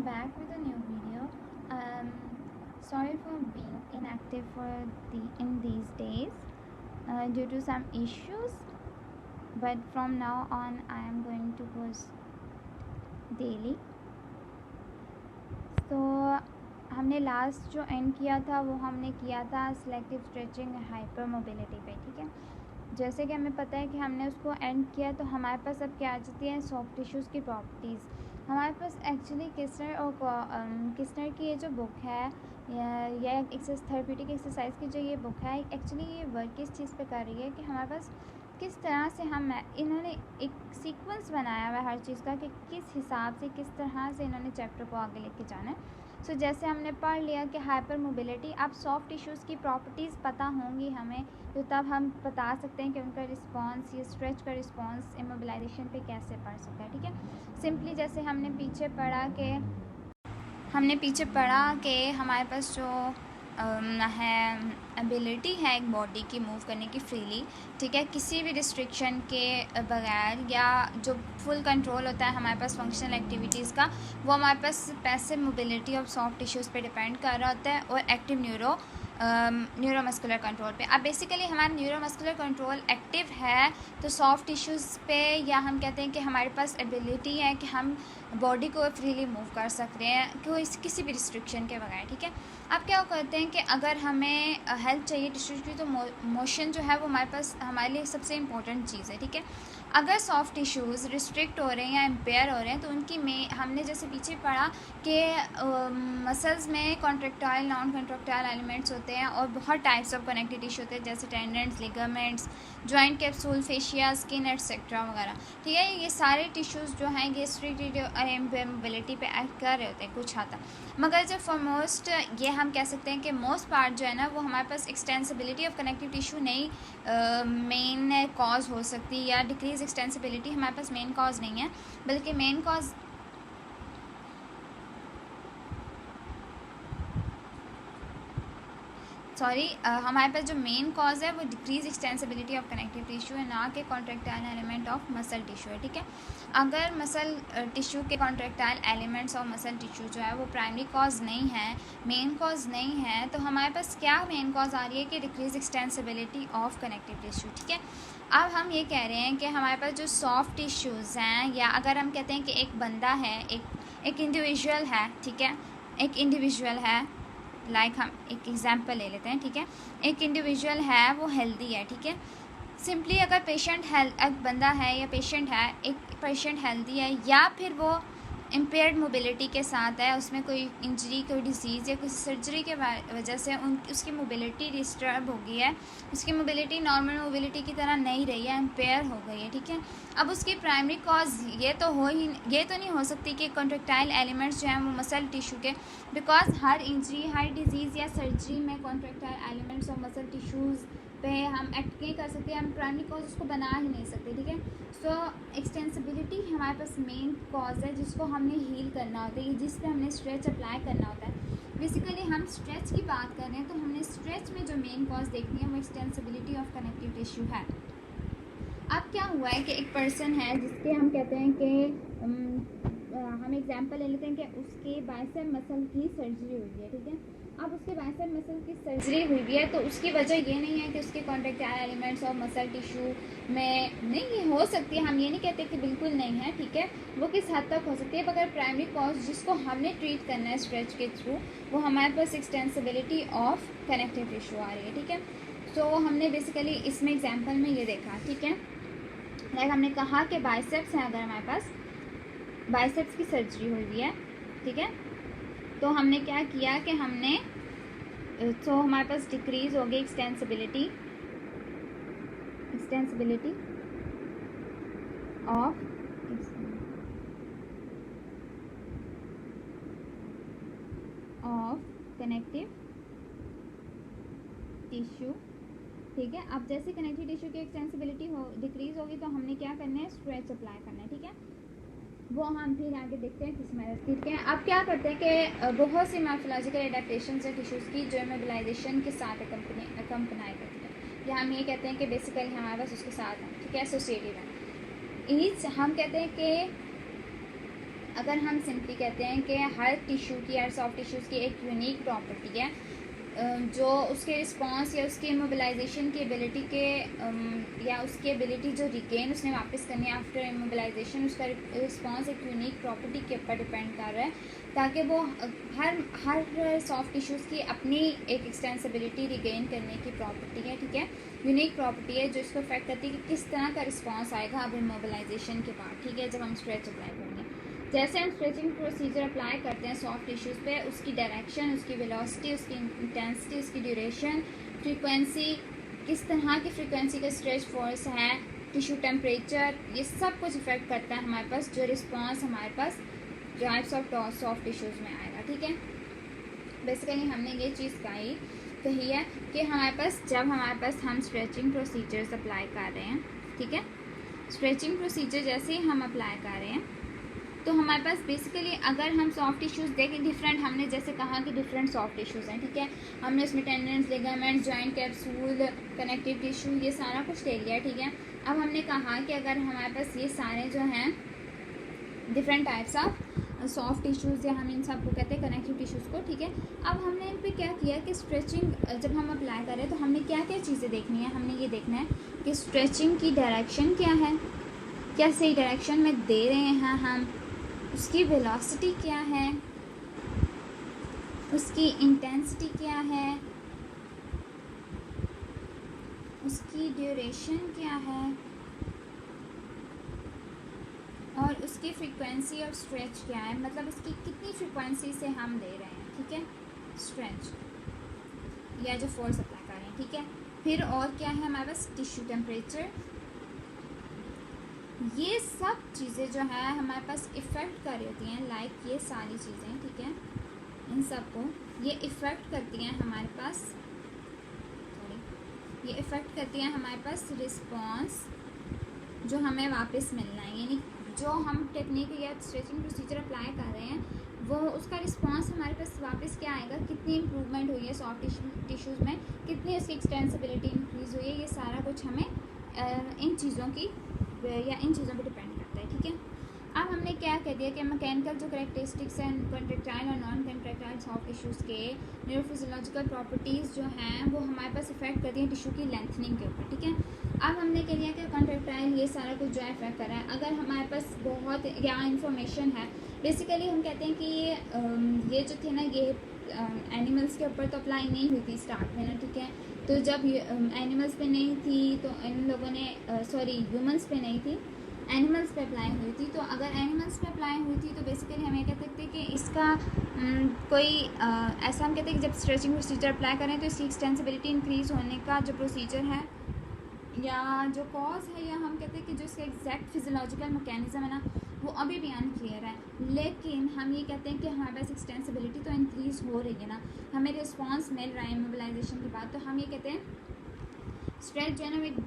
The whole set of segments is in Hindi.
back with a new video. Sorry for being inactive in these days due to some issues, but from now on I am going to post daily. तो हमने लास्ट जो एंड किया था वो हमने किया था सिलेक्टिव स्ट्रेचिंग हाइपर मोबिलिटी पे, ठीक है। जैसे कि हमें पता है कि हमने उसको एंड किया तो हमारे पास अब क्या आ जाती है, सॉफ्ट टिश्यूज़ की प्रॉपर्टीज़। हमारे पास एक्चुअली किस्नर की ये जो बुक है या थेरेप्यूटिक एक्सरसाइज की जो ये बुक है, एक्चुअली ये वर्क किस चीज़ पे कर रही है कि हमारे पास किस तरह से इन्होंने एक सीक्वेंस बनाया हुआ है हर चीज़ का कि किस हिसाब से किस तरह से इन्होंने चैप्टर को आगे लेके जाना है। सो जैसे हमने पढ़ लिया कि हाइपर मोबिलिटी, अब सॉफ्ट टिश्यूज़ की प्रॉपर्टीज़ पता होंगी हमें, तो तब हम बता सकते हैं कि उनका रिस्पांस या स्ट्रेच का रिस्पांस इमोबिलाइजेशन पे कैसे पड़ सकता है, ठीक है। सिंपली जैसे हमने पीछे पढ़ा कि हमारे पास जो है एबिलिटी है एक बॉडी की मूव करने की फ्रीली, ठीक है, किसी भी रिस्ट्रिक्शन के बगैर, या जो फुल कंट्रोल होता है हमारे पास फंक्शनल एक्टिविटीज़ का, वो हमारे पास passive mobility of soft tissues पे डिपेंड कर रहा होता है, और एक्टिव न्यूरोमस्कुलर कंट्रोल पे। अब बेसिकली हमारा न्यूरोमस्कुलर कंट्रोल एक्टिव है तो सॉफ्ट टिश्यूज़ पे, या हम कहते हैं कि हमारे पास एबिलिटी है कि हम बॉडी को फ्रीली मूव कर सकते हैं किसी भी रिस्ट्रिक्शन के बगैर, ठीक है। अब क्या करते हैं कि अगर हमें हेल्प चाहिए टिश्यूज़ की, तो मोशन जो है वो हमारे लिए सबसे इम्पोर्टेंट चीज़ है, ठीक है। अगर सॉफ्ट टिश्यूज़ रिस्ट्रिक्ट हो रहे हैं या इम्पेयर हो रहे हैं तो उनकी हमने जैसे पीछे पढ़ा कि मसल्स में कॉन्ट्रेक्टाइल नॉन कॉन्ट्रेक्टाइल एलिमेंट्स होते हैं, और बहुत टाइप्स ऑफ कनेक्टिव टिश्यू होते हैं, जैसे tendons, ligaments, joint capsule, fascia, skin etcetera वगैरह, ठीक है। ये सारे टिश्यूज़ जो हैं ये स्ट्रिक्ट मोबिलिटी पे एक्ट कर रहे होते हैं कुछ हद तक, मगर जो फॉरमोस्ट ये हम कह सकते हैं कि मोस्ट पार्ट जो है ना, वो हमारे पास एक्सटेंसिबिलिटी ऑफ कनेक्टिव टिश्यू नहीं मेन कॉज हो सकती, या डिक्रीज एक्सटेंसिबिलिटी हमारे पास मेन कॉज नहीं है, बल्कि मेन कॉज हमारे पास जो मेन कॉज है वो decrease extensibility of connective tissue है, ना कि contractile element of muscle tissue है, ठीक है। अगर मसल टिश्यू के contractile elements of muscle tissue जो है वो प्राइमरी कॉज नहीं है, मेन कॉज नहीं है, तो हमारे पास क्या मेन कॉज आ रही है कि decrease extensibility of connective tissue, ठीक है। अब हम ये कह रहे हैं कि हमारे पास जो सॉफ्ट टिश्यूज़ हैं, या अगर हम कहते हैं कि एक बंदा है, एक इंडिविजुअल है, ठीक है, एक इंडिविजुअल है, हम एक एग्जांपल ले लेते हैं, ठीक है। एक इंडिविजुअल है वो हेल्दी है, ठीक है। सिंपली अगर एक बंदा है या एक पेशेंट हेल्दी है, या फिर वो इम्पेयर्ड मोबिलिटी के साथ है, उसमें कोई इंजरी, कोई डिसीज़ या किसी सर्जरी के वजह से उसकी मोबिलिटी डिस्टर्ब हो गई है, उसकी मोबिलिटी नॉर्मल मोबिलिटी की तरह नहीं रही है, इम्पेयर हो गई है, ठीक है। अब उसकी प्राइमरी कॉज ये तो नहीं हो सकती कि कॉन्ट्रेक्टाइल एलिमेंट्स जो हैं वो मसल टिश्यू के, because her injury, her disease या सर्जरी में कॉन्ट्रेक्टाइल एलिमेंट्स और मसल टिश्यूज़ पे हम एक्ट नहीं कर सकते, हम प्राइमरी कॉज उसको बना ही नहीं सकते, ठीक है। सो एक्सटेंसिबिलिटी हमारे पास मेन कॉज है जिसको हमने हील करना होता है, जिस पे हमने स्ट्रेच अप्लाई करना होता है। बेसिकली हम स्ट्रेच की बात कर रहे हैं, तो हमने स्ट्रेच में जो मेन कॉज देखनी है वो एक्सटेंसिबिलिटी ऑफ कनेक्टिव टिश्यू है। अब क्या हुआ है कि एक पर्सन है जिसके हम कहते हैं कि हम एग्जांपल ले लेते हैं कि उसके बाइसेप मसल की सर्जरी हुई है, ठीक है। अब उसके बाइसेप मसल की सर्जरी हुई है तो उसकी वजह ये नहीं है कि उसके कॉन्ट्रेक्टाइल एलिमेंट्स और मसल टिश्यू में नहीं, ये हो सकती है, हम ये नहीं कहते कि बिल्कुल नहीं है, ठीक है, वो किस हद तक हो सकती है, मगर प्राइमरी कॉज जिसको हमने ट्रीट करना है स्ट्रेच के थ्रू, वो हमारे पास एक्सटेंसिबिलिटी ऑफ कनेक्टिव टिश्यू आ रही है, ठीक है। तो हमने बेसिकली इसमें एग्जाम्पल में ये देखा, ठीक है, लाइक हमने कहा कि बाइसेप्स हैं, अगर हमारे पास बाइसेप्स की सर्जरी हुई है, ठीक है, तो हमने क्या किया कि हमारे पास डिक्रीज हो गई एक्सटेंसिबिलिटी ऑफ कनेक्टिव टिश्यू, ठीक है। अब जैसे कनेक्टिव टिश्यू की एक्सटेंसिबिलिटी डिक्रीज होगी तो हमने क्या करना है, स्ट्रेच अप्लाई करना है, ठीक है। वो हम फिर आगे देखते हैं किस मदद की, ठीक है। अब क्या करते हैं कि बहुत सी मॉर्फोलॉजिकल एडेप्टेशन है टिश्यूज़ की जो इमोबिलाइजेशन के साथ अकम्पनाई करती है, या हम ये कहते हैं कि बेसिकली हमारे पास उसके साथ है, ठीक है, एसोसिएटेड है। हम कहते हैं कि अगर हम सिंपली कहते हैं कि हर टिश्यू की, हर सॉफ्ट टिश्यूज़ की एक यूनिक प्रॉपर्टी है जो उसके रिस्पांस या उसके इमोबिलाइजेशन की एबिलिटी के या उसकी एबिलिटी जो रिगेन उसने वापस करनी है आफ्टर इमोबिलाइजेशन, उसका रिस्पांस एक यूनिक प्रॉपर्टी के ऊपर डिपेंड कर रहा है, ताकि वो हर सॉफ्ट टिश्यूज़ की अपनी एक एक्सटेंसिबिलिटी रिगेन करने की प्रॉपर्टी है, ठीक है, यूनिक प्रॉपर्टी है जो इसको अफेक्ट करती है कि किस तरह का रिस्पांस आएगा अब इमोबिलाइजेशन के बाद, ठीक है, जब हम स्ट्रेच अप्लाई करेंगे। जैसे हम स्ट्रेचिंग प्रोसीजर अप्लाई करते हैं सॉफ्ट टिश्यूज़ पे, उसकी डायरेक्शन, उसकी वेलोसिटी, उसकी इंटेंसिटी, उसकी ड्यूरेशन, फ्रीक्वेंसी, किस तरह की फ्रीक्वेंसी का स्ट्रेच फोर्स है, टिश्यू टेम्परेचर, ये सब कुछ इफेक्ट करता है हमारे पास जो रिस्पांस हमारे पास टाइप्स ऑफ सॉफ्ट टिश्यूज़ में आएगा, ठीक है। बेसिकली हमने ये चीज़ कही है कि हमारे पास जब हमारे पास हम स्ट्रेचिंग प्रोसीजर्स अप्लाई कर रहे हैं, ठीक है, स्ट्रेचिंग प्रोसीजर जैसे ही हम अप्लाई कर रहे हैं तो हमारे पास बेसिकली अगर हम सॉफ्ट टिश्यूज़ देखें डिफरेंट, हमने जैसे कहा कि डिफरेंट सॉफ्ट टिश्यूज़ हैं, ठीक है, हमने उसमें tendons, ligaments, joint, capsule, connective tissue, ये सारा कुछ ले लिया, ठीक है। अब हमने कहा कि अगर हमारे पास ये सारे जो हैं different types of soft tissues या हम इन सब को कहते हैं कनेक्टिव टिश्यूज़ को, ठीक है, अब हमने इन पे क्या किया कि स्ट्रेचिंग जब हम अप्लाई करें तो हमने क्या क्या चीज़ें देखनी है, हमने ये देखना है कि स्ट्रेचिंग की डायरेक्शन क्या है, क्या सही डायरेक्शन में दे रहे हैं हम, उसकी वेलोसिटी क्या है, उसकी इंटेंसिटी क्या है, उसकी ड्यूरेशन क्या है, और उसकी फ्रीक्वेंसी ऑफ स्ट्रेच क्या है, मतलब उसकी कितनी फ्रीक्वेंसी से हम दे रहे हैं, ठीक है, स्ट्रेच या जो फोर्स अप्लाई कर रहे हैं, ठीक है। फिर और क्या है हमारे पास, टिश्यू टेम्परेचर, ये सब चीज़ें जो है हमारे पास इफ़ेक्ट कर रही होती हैं, लाइक ये सारी चीज़ें, ठीक है, इन सब को ये इफ़ेक्ट करती हैं हमारे पास, ये इफ़ेक्ट करती हैं हमारे पास रिस्पॉन्स जो हमें वापस मिलना है, यानी जो हम टेक्निक या स्ट्रेचिंग प्रोसीजर अप्लाई कर रहे हैं वो उसका रिस्पांस हमारे पास वापस क्या आएगा, कितनी इम्प्रूवमेंट हुई है सॉफ्ट टिश्यूज़ में, कितनी उसकी एक्सटेंसिबिलिटी इंक्रीज़ हुई है, ये सारा कुछ हमें इन चीज़ों की या इन चीज़ों पर डिपेंड करता है, ठीक है। अब हमने क्या कह दिया कि मैकेनिकल जो करेक्टरिस्टिक्स हैं कॉन्ट्रैक्टाइल और नॉन कॉन्ट्रैक्टाइल सॉफ्ट टिश्यूज़ के न्यूरोफिजियोलॉजिकल प्रॉपर्टीज़ जो हैं वो हमारे पास इफेक्ट करती हैं टिश्यू की लेंथनिंग के ऊपर, ठीक है। अब हमने कह दिया कि कॉन्ट्रैक्टाइल ये सारा कुछ जो है इफेक्ट कर रहा है, अगर हमारे पास बहुत या इन्फॉर्मेशन है, बेसिकली हम कहते हैं कि ये जो थे ना ये एनिमल्स के ऊपर तो अप्लाई नहीं हुई थी स्टार्ट में ना, ठीक है, तो जब एनिमल्स पे नहीं थी तो इन लोगों ने ह्यूमंस पे नहीं थी, एनिमल्स पे अप्लाई हुई थी, तो अगर एनिमल्स पे अप्लाई हुई थी तो बेसिकली हम ये कह सकते हैं कि इसका कोई ऐसा हम कहते हैं कि जब स्ट्रेचिंग प्रोसीजर अप्लाई करें तो इसकी एक्सटेंसिबिलिटी इंक्रीज़ होने का जो प्रोसीजर है या जो कॉज है या हम कहते हैं कि जो इसका एग्जैक्ट फिजियोलॉजिकल मैकेनिज्म है ना वो अभी भी अनक्लियर है, लेकिन हम ये कहते हैं कि हमारे पास एक्सटेंसिबिलिटी तो इंक्रीज़ हो रही है ना, हमें रिस्पांस मिल रहा है मोबिलाइजेशन के बाद, तो हम ये कहते हैं स्ट्रेच जो है ना एक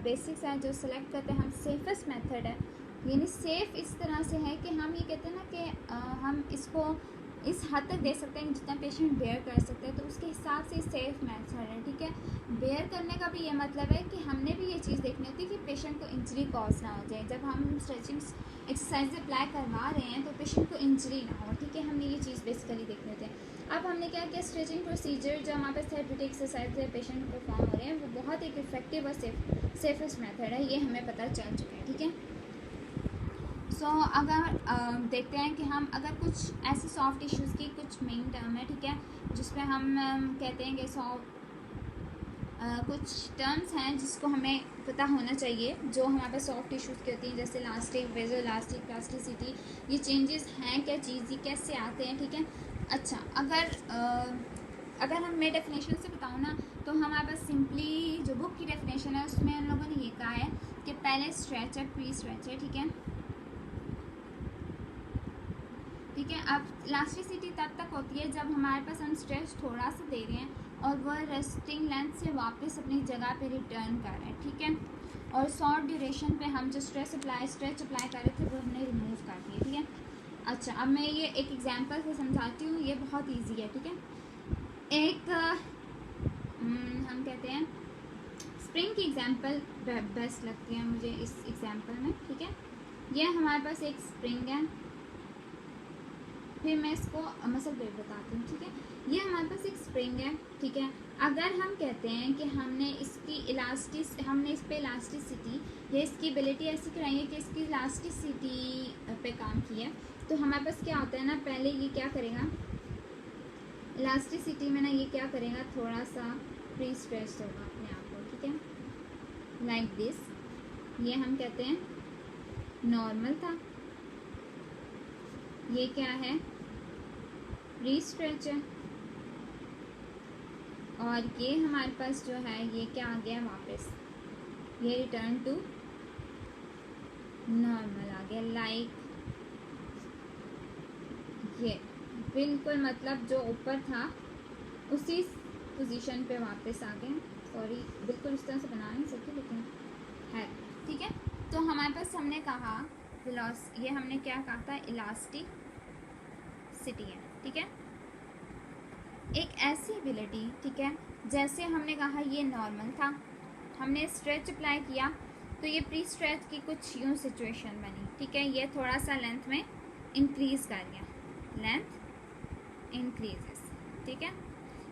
बेसिक्स है जो सेलेक्ट करते हैं हम, सेफेस्ट मेथड है, यानी सेफ़ इस तरह से है कि हम ये कहते हैं ना कि हम इसको इस हद तक दे सकते हैं जितना पेशेंट बेयर कर सकते हैं, तो उसके हिसाब से सेफ़ मेथड है, ठीक है। बेयर करने का भी ये मतलब है कि हमने भी ये चीज़ देखनी होती है कि पेशेंट को इंजरी कॉज ना हो जाए, जब हम स्ट्रेचिंग एक्सरसाइज अप्लाई करवा रहे हैं तो पेशेंट को इंजरी ना हो, ठीक है, हमने ये चीज़ बेसिकली देखनी होती है। अब हमने क्या किया, स्ट्रेचिंग प्रोसीजर जो हमारे पास थेरेप्यूटिक एक्सरसाइज है पेशेंट को परफॉर्म हो रहे हैं वो बहुत एक इफेक्टिव और सेफेस्ट मेथड है, ये हमें पता चल चुका है, ठीक है। सो अगर देखते हैं कि हम अगर कुछ ऐसे सॉफ्ट टिश्यूज़ की कुछ मेन टर्म है, ठीक है, जिसमें हम कहते हैं कि कुछ टर्म्स हैं जिसको हमें पता होना चाहिए जो हमारे पास सॉफ्ट टिश्यूज़ की होती हैं, जैसे इलास्टिक, वेज़ोइलास्टिक, प्लास्टिसिटी, ये चेंजेस हैं क्या चीज़, ये कैसे आते हैं, ठीक है। अच्छा, अगर हम मैं डेफिनेशन से बताऊँ ना तो हमारे पास सिंपली जो बुक की डेफिनेशन है उसमें उन लोगों ने ये कहा है कि पहले स्ट्रेच है, प्री स्ट्रेच है, ठीक है, ठीक है। अब इलास्टिसिटी तब तक होती है जब हमारे पास हम स्ट्रेच थोड़ा सा दे रहे हैं और वह रेस्टिंग लेंथ से वापस अपनी जगह पे रिटर्न कर रहे हैं, ठीक है, और शॉर्ट ड्यूरेशन पे हम जो स्ट्रेच अप्लाई कर रहे थे वो हमने रिमूव कर दिए, ठीक है। अच्छा, अब मैं ये एक एग्जांपल से समझाती हूँ, ये बहुत इजी है, ठीक है। एक हम कहते हैं स्प्रिंग की एग्जांपल बेस्ट लगती है मुझे इस एग्जांपल में, ठीक है। ये हमारे पास एक स्प्रिंग है, फिर मैं इसको मसल वेट बताती हूँ, ठीक है। ये हमारे पास एक स्प्रिंग है, ठीक है। अगर हम कहते हैं कि हमने इस पे इलास्टिसिटी या इसकी एबिलिटी ऐसी कराई है कि इसकी इलास्टिसिटी पे काम किया है, तो हमारे पास क्या होता है ना, पहले ये क्या करेगा, इलास्टिसिटी में ना ये क्या करेगा, थोड़ा सा प्री स्ट्रेच होगा अपने आप को, ठीक है, लाइक दिस। ये हम कहते हैं नॉर्मल था, ये क्या है, प्री स्ट्रेच है, और ये हमारे पास जो है ये क्या आ गया वापस, ये रिटर्न टू नॉर्मल आ गया, लाइक ये बिल्कुल, मतलब जो ऊपर था उसी पोजीशन पे वापस आ गए। सॉरी, बिल्कुल इस तरह से बना नहीं सकती लेकिन है, ठीक है। तो हमारे पास हमने कहा ये हमने क्या कहा था, इलास्टिसिटी है, ठीक है, एक ऐसी एबिलिटी, ठीक है, जैसे हमने कहा ये नॉर्मल था, हमने स्ट्रेच अप्लाई किया तो ये प्री स्ट्रेच की कुछ यूँ सिचुएशन बनी, ठीक है। ये थोड़ा सा लेंथ में इंक्रीज कर गया, लेंथ इंक्रीजेस, ठीक है।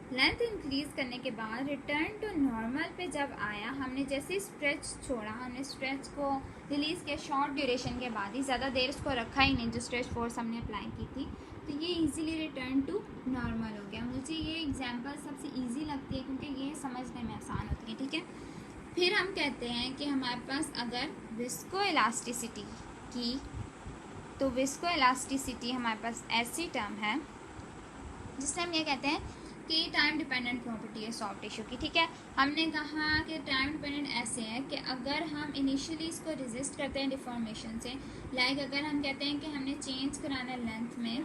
लेंथ इंक्रीज करने के बाद रिटर्न टू नॉर्मल पे जब आया, हमने जैसे स्ट्रेच छोड़ा, हमने स्ट्रेच को रिलीज किया शॉर्ट ड्यूरेशन के बाद ही, ज़्यादा देर उसको रखा ही नहीं जो स्ट्रेच फोर्स हमने अप्लाई की थी, तो ये इजीली रिटर्न टू नॉर्मल हो गया। मुझे ये एग्जांपल सबसे इजी लगती है क्योंकि ये समझने में आसान होती है, ठीक है। फिर हम कहते हैं कि हमारे पास अगर विस्को इलास्टिसिटी की, तो विस्को इलास्टिसिटी हमारे पास ऐसी टर्म है जिससे हम ये कहते हैं कि टाइम डिपेंडेंट प्रॉपर्टी है सॉफ्ट टिश्यू की, ठीक है। हमने कहा कि टाइम डिपेंडेंट ऐसे है कि अगर हम इनिशियली इसको रेजिस्ट करते हैं डिफॉर्मेशन से, लाइक अगर हम कहते हैं कि हमने चेंज कराना है लेंथ में,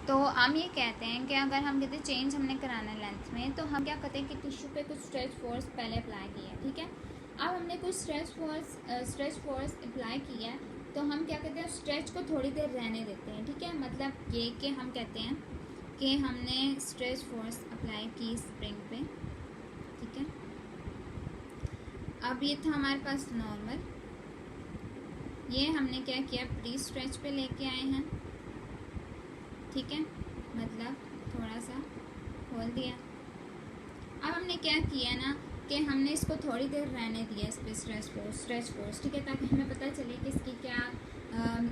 तो हम ये कहते हैं कि अगर हम कहते हैं चेंज हमने कराना है लेंथ में, तो हम क्या कहते हैं कि टिश्यू पे कुछ स्ट्रेच फोर्स पहले अप्लाई किया है, ठीक है। अब हमने कुछ स्ट्रेच फोर्स अप्लाई किया है, तो हम क्या कहते हैं स्ट्रेच को थोड़ी देर रहने देते हैं, ठीक है। मतलब ये कि हम कहते हैं कि हमने स्ट्रेच फोर्स अप्लाई की स्प्रिंग पे, ठीक है। अब ये था हमारे पास नॉर्मल, ये हमने क्या किया, प्री स्ट्रेच पे लेके आए हैं, ठीक है, मतलब थोड़ा सा खोल दिया। अब हमने क्या किया ना कि हमने इसको थोड़ी देर रहने दिया इस पर स्ट्रेच फोर्स, ठीक है, ताकि हमें पता चले कि इसकी क्या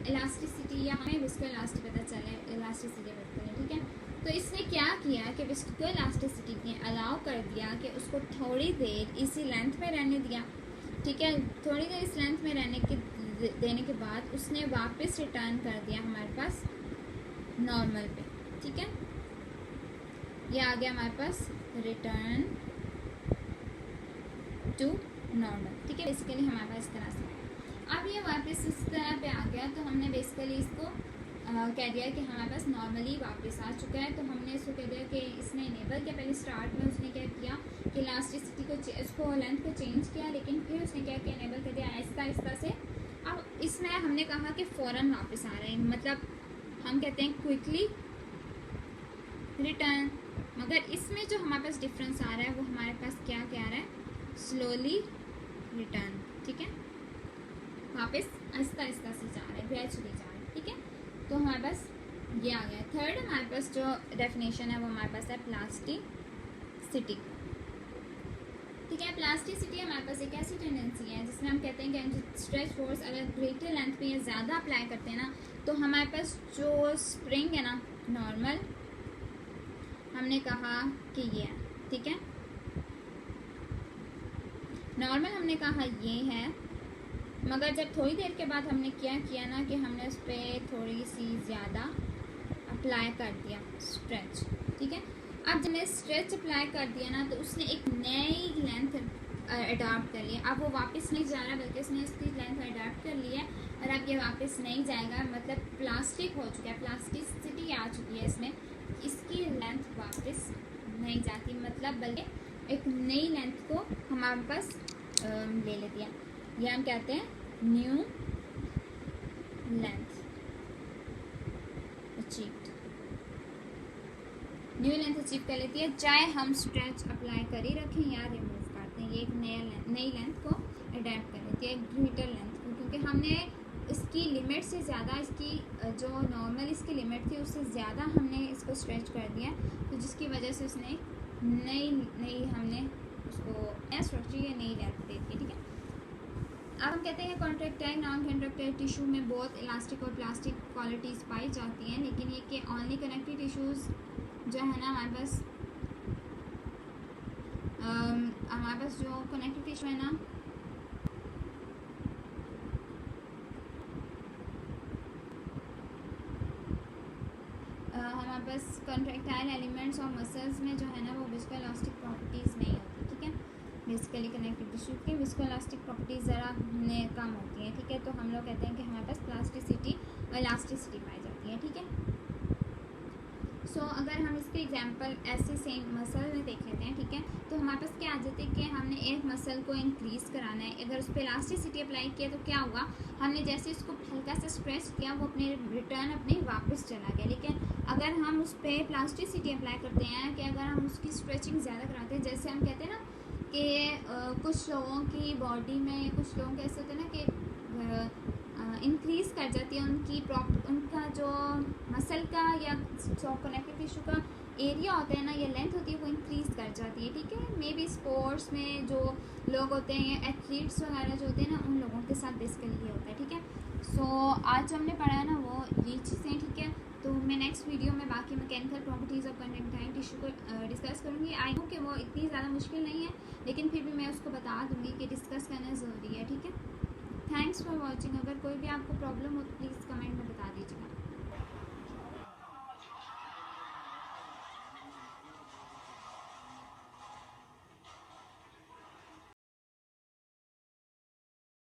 इलास्टिसिटी, या हमें विस्को इलास्टिक पता चले, इलास्टिसिटी पता चले, ठीक है। तो इसने क्या किया कि विस्को इलास्टिसिटी ने अलाउ कर दिया कि उसको थोड़ी देर इसी लेंथ में रहने दिया, ठीक है। थोड़ी देर इस लेंथ में देने के बाद उसने वापस रिटर्न कर दिया हमारे पास नॉर्मल पे, ठीक है। ये आ गया हमारे पास रिटर्न टू नॉर्मल, ठीक है। बेसिकली हमारे पास इस तरह से अब ये वापस इस तरह पे आ गया, तो हमने बेसिकली इसको कह दिया कि हमारे पास नॉर्मली वापस आ चुका है। तो हमने इसको कह दिया कि इसने इनेबल किया, पहले स्टार्ट में उसने क्या किया कि इलास्टिसिटी को उसको लेंथ को चेंज किया, लेकिन फिर उसने क्या किया, इनेबल कर दिया आहिस्ता आहिस्ता से। अब इसमें हमने कहा कि फ़ौरन वापस आ रहे हैं, मतलब हम कहते हैं क्विकली रिटर्न, मगर इसमें जो हमारे पास डिफरेंस आ रहा है वो हमारे पास क्या क्या आ रहा है, स्लोली रिटर्न, ठीक है, वापस आहिस्ता आहिस्ता से जा रहे हैं, ग्रेजुअली जा रहे हैं, ठीक है। तो हमारे पास ये आ गया। थर्ड हमारे पास जो डेफिनेशन है वो हमारे पास है प्लास्टिसिटी, ठीक है। प्लास्टिसिटी हमारे पास एक ऐसी टेंडेंसी है जिसमें हम कहते हैं कि स्ट्रेच फोर्स अगर ग्रेटर लेंथ पे या ज़्यादा अप्लाई करते हैं ना, तो हमारे पास जो स्प्रिंग है ना नॉर्मल, हमने कहा कि ये है, ठीक है, नॉर्मल हमने कहा ये है, मगर जब थोड़ी देर के बाद हमने क्या किया ना कि हमने उस पर थोड़ी सी ज़्यादा अप्लाई कर दिया स्ट्रेच, ठीक है। अब जब मैंने स्ट्रेच अप्लाई कर दिया ना, तो उसने एक नई लेंथ अडॉप्ट कर लिया। अब वो वापस नहीं जा रहा, बल्कि उसने उसकी लेंथ अडॉप्ट कर ली है और अब ये वापस नहीं जाएगा, मतलब प्लास्टिक हो चुका है, प्लास्टिसिटी आ चुकी है इसमें, इसकी लेंथ वापस नहीं जाती, मतलब बल्कि एक नई लेंथ को हमारे पास ले लेती है। ये हम कहते हैं new length achieved. New length achieve कर लेती है, चाहे हम स्ट्रेच अप्लाई कर ही रखें या रिमूव करते हैं, ये एक नई लेंथ को अडेप्ट कर लेती है, एक ग्रेटर लेंथ को, क्योंकि हमने इसकी लिमिट से ज़्यादा, इसकी जो नॉर्मल इसकी लिमिट थी उससे ज़्यादा हमने इसको स्ट्रेच कर दिया, तो जिसकी वजह से उसने नई हमने उसको नया स्ट्रक्चर या नई लेंथ दे दी, ठीक है। अब हम कहते हैं कॉन्ट्रैक्टाइल नॉन कॉन्ट्रैक्टाइल टिश्यू में बहुत इलास्टिक और प्लास्टिक क्वालिटीज़ पाई जाती हैं, लेकिन ये कि ओनली कनेक्टिव टिश्यूज़ जो है ना हमारे पास जो कनेक्टिव टिश्यू है ना, हमारे पास कॉन्ट्रैक्टाइल एलिमेंट्स और मसल्स में जो है ना वो विस्कोइलास्टिक प्रॉपर्टीज़ नहीं होती, ठीक है। बेसिकली कनेक्टिव टिश्यू की विस्कोइलास्टिक प्रॉपर्टीज़ ज़रा कम होती हैं, ठीक है। तो हम लोग कहते हैं कि हमारे पास प्लास्टिसिटी और इलास्टिसिटी पाई जाती है, ठीक है। सो अगर हम इसके एग्जांपल ऐसे सेम मसल में देख लेते हैं, ठीक है, तो हमारे पास क्या आ जाता है कि हमने एक मसल को इंक्रीज़ कराना है, अगर उस पर इलास्टिसिटी अप्लाई किया तो क्या होगा, हमने जैसे उसको हल्का सा स्ट्रेच किया वो अपने रिटर्न अपने वापस चला गया। लेकिन अगर हम उस पर प्लास्टिसिटी अप्लाई करते हैं कि अगर हम उसकी स्ट्रेचिंग ज़्यादा कराते हैं, जैसे हम कहते हैं ना कि कुछ लोगों की बॉडी में, कुछ लोगों के ऐसे होते हैं ना कि इंक्रीज़ कर जाती है उनका जो मसल का या कनेक्टिव टिश्यू का एरिया होता है ना या लेंथ होती है वो इंक्रीज़ कर जाती है, ठीक है। मे बी स्पोर्ट्स में जो लोग होते हैं या एथलीट्स वगैरह जो होते हैं ना, उन लोगों के साथ बेसिकली ये होता है, ठीक है। सो आज हमने पढ़ा है ना वो ये चीज़ें, ठीक है। तो मैं नेक्स्ट वीडियो में बाकी mechanical properties of contractile tissue को डिस्कस करूँगी। आई होप कि वो इतनी ज़्यादा मुश्किल नहीं है, लेकिन फिर भी मैं उसको बता दूँगी कि डिस्कस करना ज़रूरी है, ठीक है। Thanks for watching. अगर कोई भी आपको प्रॉब्लम हो तो प्लीज़ कमेंट में बता दीजिएगा।